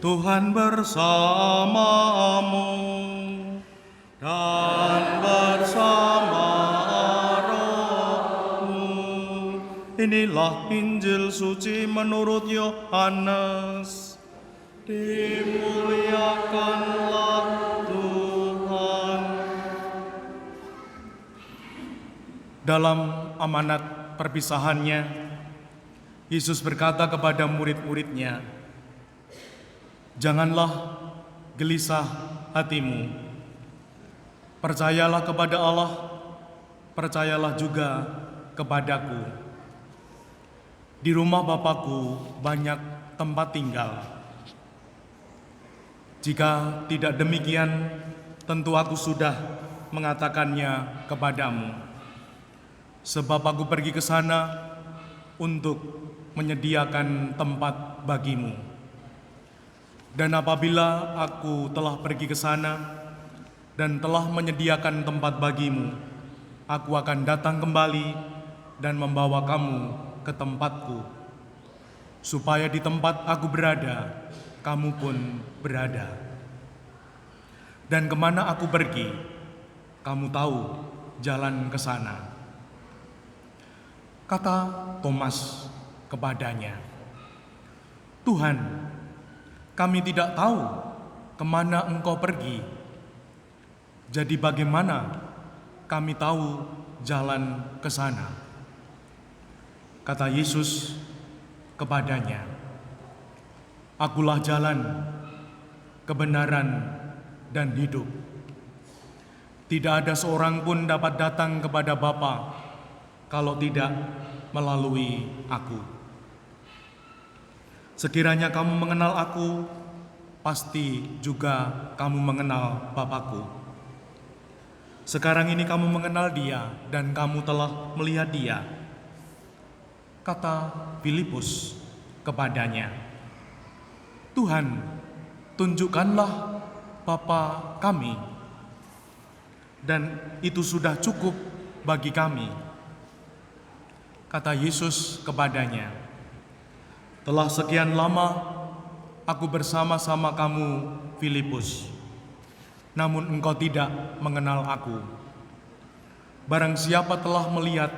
Tuhan bersamamu dan bersama rohmu. Inilah Injil suci menurut Yohanes. Dimuliakanlah Tuhan. Dalam amanat perpisahannya, Yesus berkata kepada murid-muridnya, "Janganlah gelisah hatimu. Percayalah kepada Allah, percayalah juga kepadaku. Di rumah Bapakku banyak tempat tinggal. Jika tidak demikian, tentu aku sudah mengatakannya kepadamu. Sebab aku pergi ke sana untuk menyediakan tempat bagimu. Dan apabila aku telah pergi ke sana dan telah menyediakan tempat bagimu, aku akan datang kembali dan membawa kamu ke tempatku, supaya di tempat aku berada, kamu pun berada. Dan kemana aku pergi, kamu tahu jalan ke sana." Kata Thomas kepadanya, "Tuhan, kami tidak tahu kemana Engkau pergi. Jadi bagaimana kami tahu jalan ke sana?" Kata Yesus kepadanya, "Akulah jalan, kebenaran, dan hidup. Tidak ada seorang pun dapat datang kepada Bapa kalau tidak melalui aku. Sekiranya kamu mengenal aku, pasti juga kamu mengenal Bapakku. Sekarang ini kamu mengenal Dia dan kamu telah melihat Dia." Kata Filipus kepadanya, "Tuhan, tunjukkanlah Bapa kami, dan itu sudah cukup bagi kami." Kata Yesus kepadanya, "Telah sekian lama aku bersama-sama kamu, Filipus, namun engkau tidak mengenal aku. Barang siapa telah melihat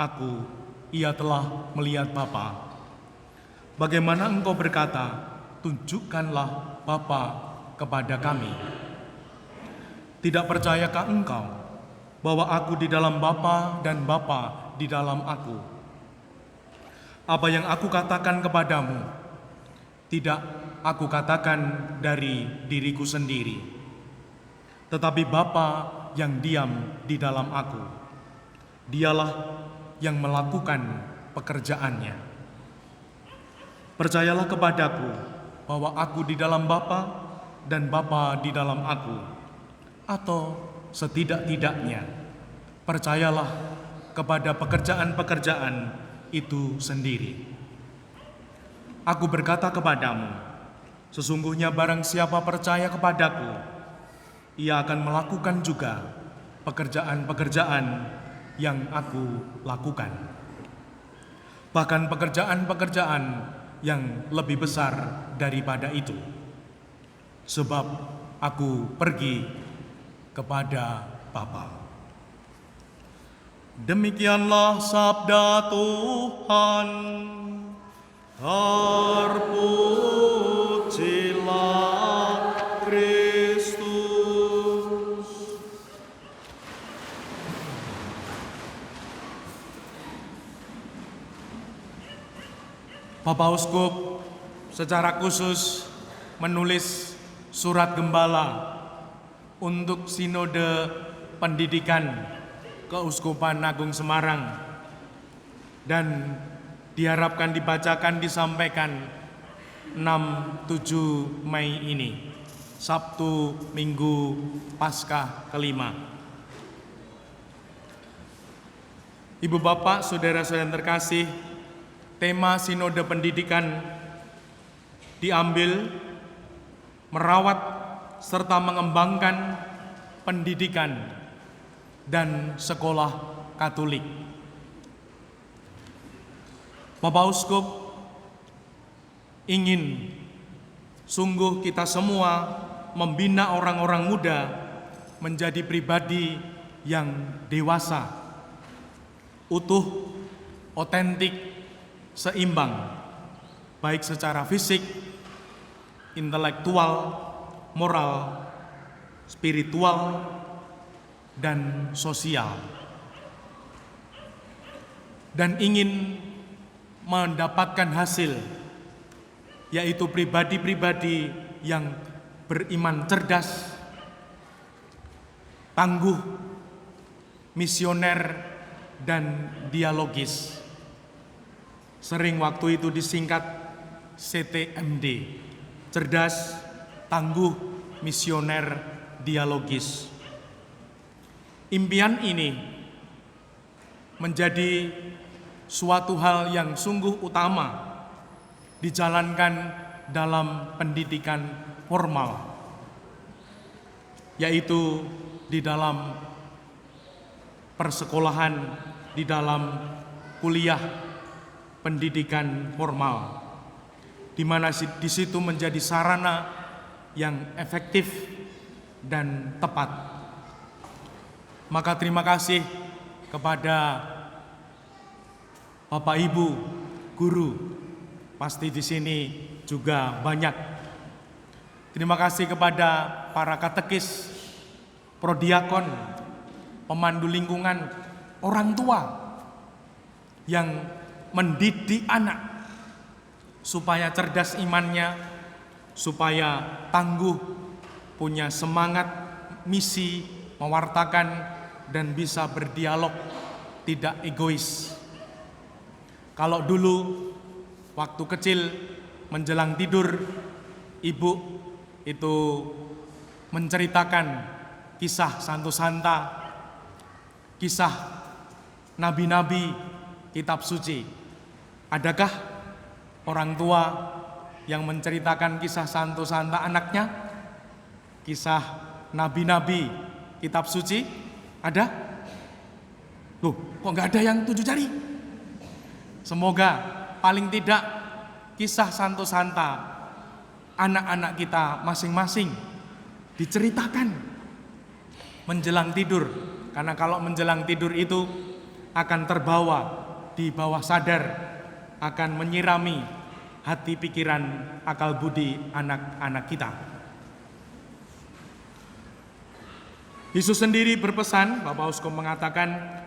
aku, ia telah melihat Bapa. Bagaimana engkau berkata, 'Tunjukkanlah Bapa kepada kami'? Tidak percayakah engkau bahwa aku di dalam Bapa dan Bapa di dalam aku? Apa yang aku katakan kepadamu, tidak aku katakan dari diriku sendiri, tetapi Bapa yang diam di dalam aku, Dialah yang melakukan pekerjaannya. Percayalah kepadaku bahwa aku di dalam Bapa dan Bapa di dalam aku, atau setidak-tidaknya percayalah kepada pekerjaan-pekerjaan itu sendiri. Aku berkata kepadamu, sesungguhnya barang siapa percaya kepadaku, ia akan melakukan juga pekerjaan-pekerjaan yang aku lakukan. Bahkan pekerjaan-pekerjaan yang lebih besar daripada itu. Sebab aku pergi kepada Bapa." Demikianlah sabda Tuhan. Terpujilah Kristus. Bapak Uskup secara khusus menulis surat gembala untuk Sinode Pendidikan Keuskupan Agung Semarang, dan diharapkan dibacakan disampaikan 6-7 Mei ini, Sabtu Minggu Paskah kelima. Ibu bapak, saudara-saudara yang terkasih, tema Sinode Pendidikan diambil merawat serta mengembangkan pendidikan dan sekolah Katolik. Bapak Uskup ingin Sungguh kita semua membina orang-orang muda menjadi pribadi yang dewasa, utuh, otentik, seimbang, baik secara fisik, intelektual, moral, spiritual, dan sosial. Dan ingin mendapatkan hasil, yaitu pribadi-pribadi yang beriman cerdas, tangguh, misioner, dan dialogis. Sering waktu itu disingkat CTMD, cerdas, tangguh, misioner, dialogis. Impian ini menjadi suatu hal yang sungguh utama dijalankan dalam pendidikan formal, yaitu di dalam persekolahan, di dalam kuliah pendidikan formal, di mana di situ menjadi sarana yang efektif dan tepat. Maka terima kasih kepada Bapak Ibu guru, pasti di sini juga banyak. Terima kasih kepada para katekis, prodiakon, pemandu lingkungan, orang tua yang mendidik anak supaya cerdas imannya, supaya tangguh, punya semangat, misi, mewartakan, dan bisa berdialog, tidak egois. Kalau dulu waktu kecil menjelang tidur, ibu itu menceritakan kisah Santo Santa, kisah nabi-nabi, kitab suci. Adakah orang tua yang menceritakan kisah Santo Santa anaknya? Kisah nabi-nabi, kitab suci? Ada? Loh, kok nggak ada yang 7 jari? Semoga paling tidak kisah Santo Santa anak-anak kita masing-masing diceritakan menjelang tidur. Karena kalau menjelang tidur itu akan terbawa di bawah sadar, akan menyirami hati, pikiran, akal budi anak-anak kita. Yesus sendiri berpesan, Bapak Uskup mengatakan,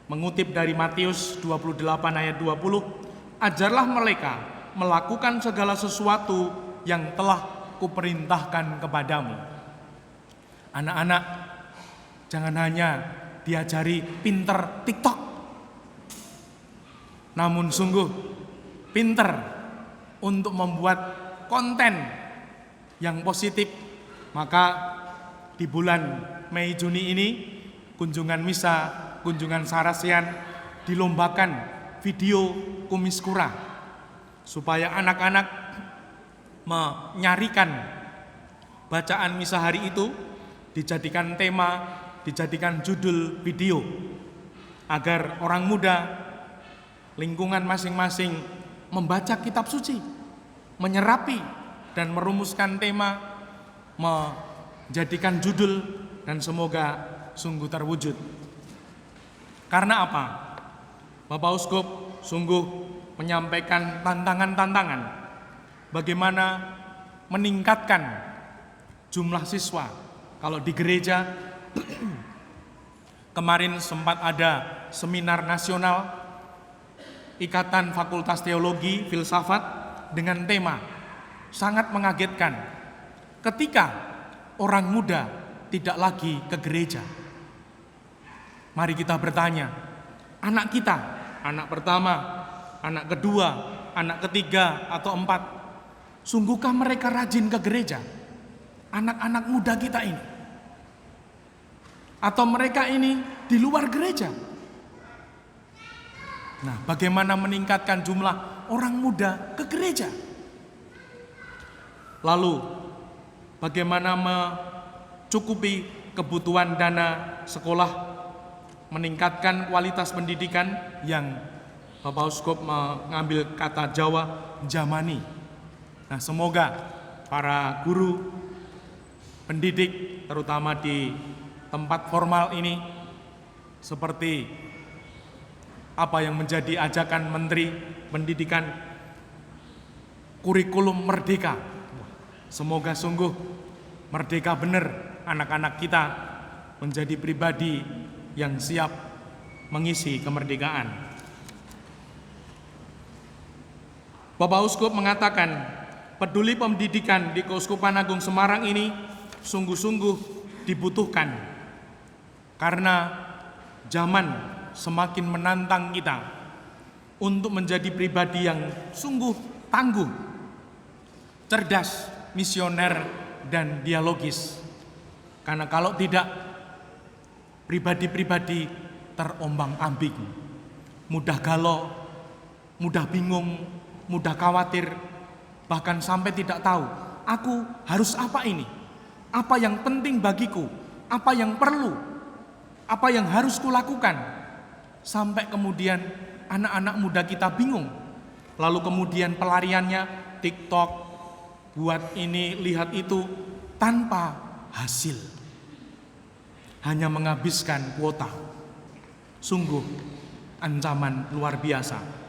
mengutip dari Matius 28 ayat 20, ajarlah mereka melakukan segala sesuatu yang telah kuperintahkan kepadamu. Anak-anak, jangan hanya diajari pinter TikTok, namun sungguh pinter untuk membuat konten yang positif. Maka di bulan Mei Juni ini, kunjungan misa, kunjungan sarasian dilombakan video kumis kura, supaya anak-anak menyarikan bacaan misa hari itu, dijadikan tema, dijadikan judul video, agar orang muda, lingkungan masing-masing membaca kitab suci, menyerapi dan merumuskan tema, menjadikan judul, dan semoga sungguh terwujud. Karena apa? Bapak Uskup sungguh menyampaikan tantangan-tantangan bagaimana meningkatkan jumlah siswa. Kalau di gereja kemarin sempat ada seminar nasional Ikatan Fakultas Teologi Filsafat dengan tema sangat mengagetkan. Ketika orang muda tidak lagi ke gereja, mari kita bertanya, anak kita, anak pertama, anak kedua, anak ketiga atau 4, sungguhkah mereka rajin ke gereja? Anak-anak muda kita ini, atau mereka ini di luar gereja? Nah, bagaimana meningkatkan jumlah orang muda ke gereja? Lalu, bagaimana mencukupi kebutuhan dana sekolah, meningkatkan kualitas pendidikan yang Bapak Uskup mengambil kata Jawa, jamani. Nah, semoga para guru, pendidik, terutama di tempat formal ini, seperti apa yang menjadi ajakan Menteri Pendidikan, kurikulum merdeka. Semoga sungguh merdeka benar anak-anak kita menjadi pribadi yang siap mengisi kemerdekaan. Bapak Uskup mengatakan, peduli pendidikan di Keuskupan Agung Semarang ini sungguh-sungguh dibutuhkan karena zaman semakin menantang kita untuk menjadi pribadi yang sungguh tangguh, cerdas, misioner, dan dialogis. Karena kalau tidak, pribadi-pribadi terombang-ambing, mudah galau, mudah bingung, mudah khawatir, bahkan sampai tidak tahu, aku harus apa ini? Apa yang penting bagiku? Apa yang perlu? Apa yang harus kulakukan? Sampai kemudian anak-anak muda kita bingung. Lalu kemudian pelariannya TikTok, buat ini, lihat itu, tanpa hasil. Hanya menghabiskan kuota. Sungguh ancaman luar biasa.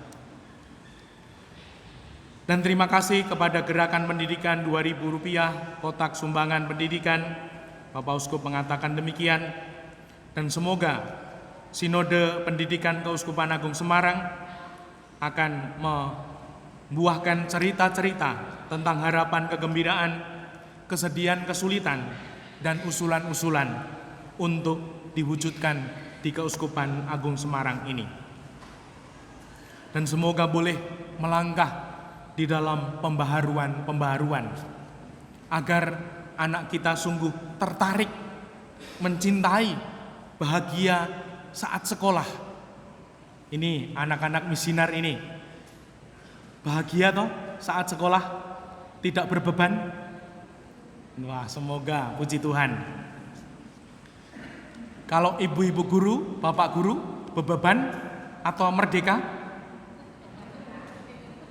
Dan terima kasih kepada Gerakan Pendidikan Rp2.000 kotak sumbangan pendidikan. Bapak Uskup mengatakan demikian. Dan semoga Sinode Pendidikan Keuskupan Agung Semarang akan membuahkan cerita-cerita tentang harapan, kegembiraan, kesedihan, kesulitan, dan usulan-usulan untuk diwujudkan di Keuskupan Agung Semarang ini. Dan semoga boleh melangkah di dalam pembaharuan agar anak kita sungguh tertarik, mencintai, bahagia saat sekolah. Ini anak-anak misinar ini bahagia toh saat sekolah, tidak berbeban. Wah, semoga, puji Tuhan. Kalau ibu-ibu guru, bapak guru berbeban atau merdeka?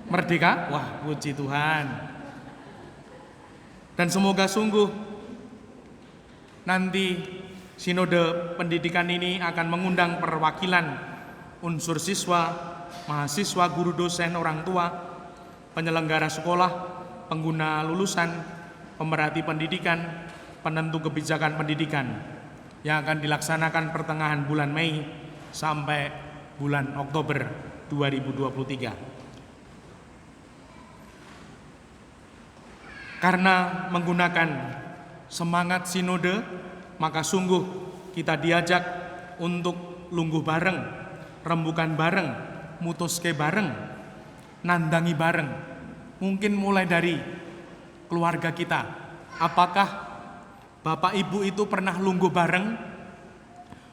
Merdeka? Wah, puji Tuhan. Dan semoga sungguh nanti Sinode Pendidikan ini akan mengundang perwakilan unsur siswa, mahasiswa, guru, dosen, orang tua, penyelenggara sekolah, pengguna lulusan, pemerhati pendidikan, penentu kebijakan pendidikan yang akan dilaksanakan pertengahan bulan Mei sampai bulan Oktober 2023. Karena menggunakan semangat sinode, maka sungguh kita diajak untuk lungguh bareng, rembukan bareng, mutuske bareng, nandangi bareng. Mungkin mulai dari keluarga kita. Apakah Bapak Ibu itu pernah lungguh bareng,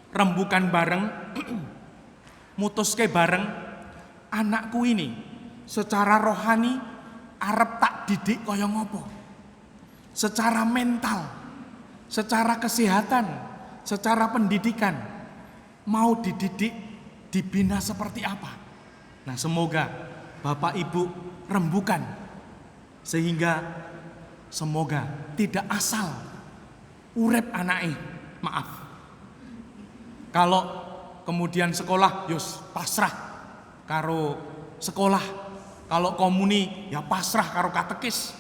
rembukan bareng, mutuske bareng, anakku ini secara rohani arep tak didik kaya ngopo? Secara mental, secara kesehatan, secara pendidikan, mau dididik, dibina seperti apa? Nah, semoga Bapak Ibu rembukan, sehingga semoga tidak asal urep anake, maaf. Kalau kemudian sekolah, yos pasrah karo sekolah. Kalau komuni, ya pasrah karo katekis.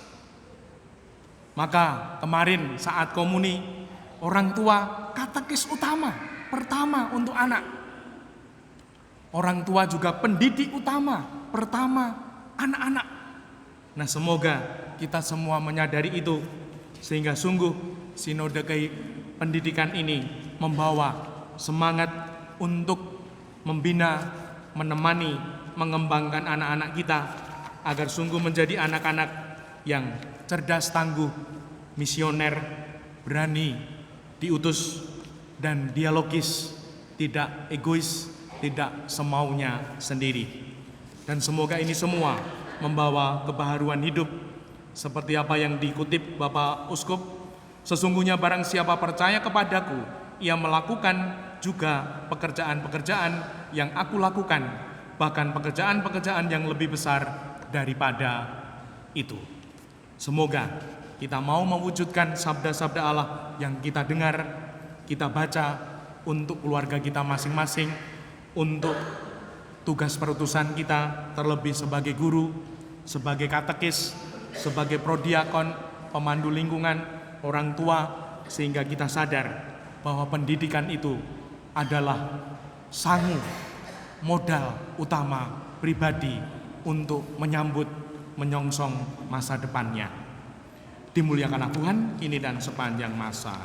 Maka kemarin saat komuni, orang tua katekis utama, pertama untuk anak. Orang tua juga pendidik utama, pertama anak-anak. Nah, semoga kita semua menyadari itu, sehingga sungguh Sinode Pendidikan ini membawa semangat untuk membina, menemani, mengembangkan anak-anak kita agar sungguh menjadi anak-anak yang cerdas, tangguh, misioner, berani diutus, dan dialogis, tidak egois, tidak semaunya sendiri. Dan semoga ini semua membawa kebaharuan hidup seperti apa yang dikutip Bapak Uskup. Sesungguhnya barang siapa percaya kepadaku, ia melakukan juga pekerjaan-pekerjaan yang aku lakukan, bahkan pekerjaan-pekerjaan yang lebih besar daripada itu. Semoga kita mau mewujudkan sabda-sabda Allah yang kita dengar, kita baca untuk keluarga kita masing-masing, untuk tugas perutusan kita, terlebih sebagai guru, sebagai katekis, sebagai prodiakon, pemandu lingkungan, orang tua, sehingga kita sadar bahwa pendidikan itu adalah sangu, modal utama pribadi untuk menyambut, menyongsong masa depannya. Dimuliakanlah Tuhan kini dan sepanjang masa.